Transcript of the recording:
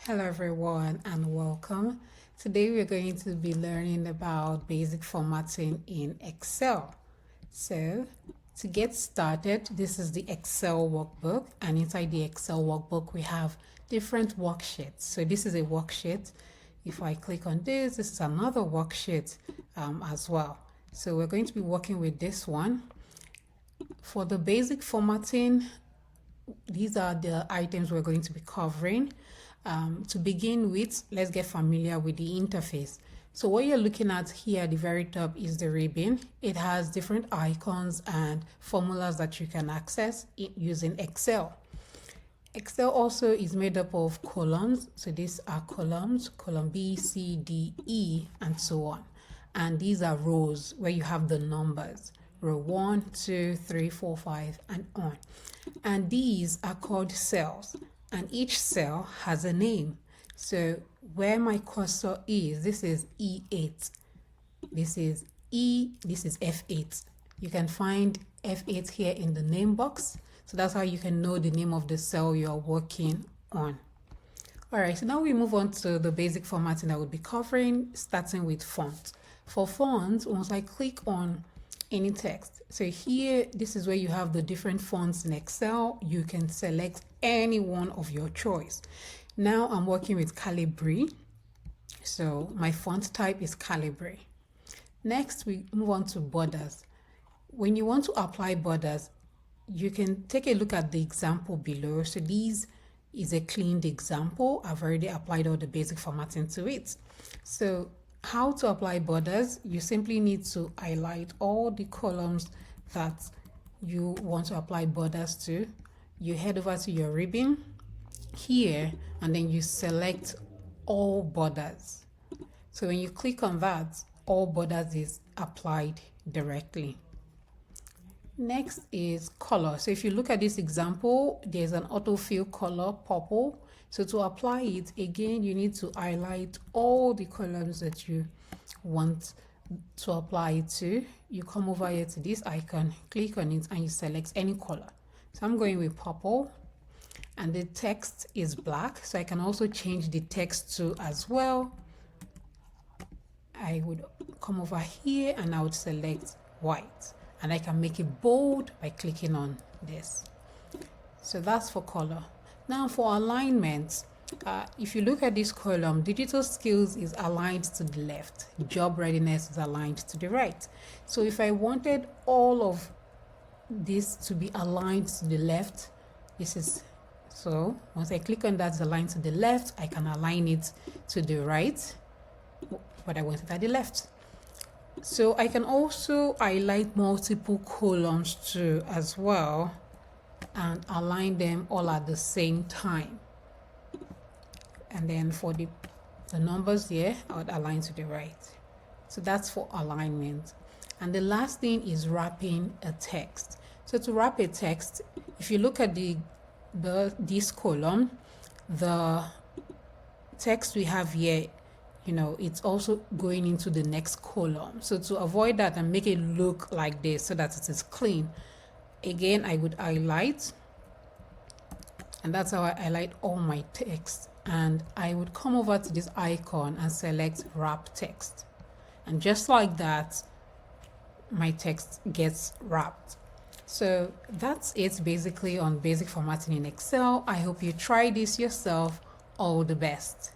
Hello everyone and welcome. Today we're going to be learning about basic formatting in Excel. So to get started, this is the Excel workbook, and inside the Excel workbook we have different worksheets. So this is a worksheet. If I click on this is another worksheet as well. So we're going to be working with this one. For the basic formatting, these are the items we're going to be covering. To begin with, let's get familiar with the interface. So what you're looking at here at the very top is the ribbon. It has different icons and formulas that you can access using Excel. Excel also is made up of columns. So these are columns, column B, C, D, E, and so on. And these are rows where you have the numbers. Row 1, 2, 3, 4, 5, and on. And these are called cells, and each cell has a name. So where my cursor is, this is E8. This is F8. You can find F8 here in the name box. So that's how you can know the name of the cell you're working on. All right, so now we move on to the basic formatting that we'll be covering, starting with font. For fonts, once I click on any text, so here this is where you have the different fonts in Excel. You can select any one of your choice. Now I'm working with Calibri, so my font type is Calibri. Next we move on to borders. When you want to apply borders, you can take a look at the example below. So this is a cleaned example. I've already applied all the basic formatting to it. So how to apply borders? You simply need to highlight all the columns that you want to apply borders to. You head over to your ribbon here and then you select all borders. So when you click on that, all borders is applied directly. Next is color. So if you look at this example, there's an autofill color purple. So to apply it, again, you need to highlight all the columns that you want to apply it to. You come over here to this icon, click on it, and you select any color. So I'm going with purple, and the text is black. So I can also change the text to as well. I would come over here and I would select white, and I can make it bold by clicking on this. So that's for color. Now for alignment, if you look at this column, digital skills is aligned to the left, job readiness is aligned to the right. So if I wanted all of this to be aligned to the left, this is, so once I click on that, it's aligned to the left, I can align it to the right, but I want it at the left. So I can also highlight multiple columns too as well and align them all at the same time. And then for the numbers here, I would align to the right. So that's for alignment. And the last thing is wrapping a text. So to wrap a text, if you look at this column, the text we have here, it's also going into the next column. So to avoid that and make it look like this so that it is clean, again, I would highlight, and that's how I highlight all my text. And I would come over to this icon and select wrap text. And just like that, my text gets wrapped. So that's it basically on basic formatting in Excel. I hope you try this yourself. All the best.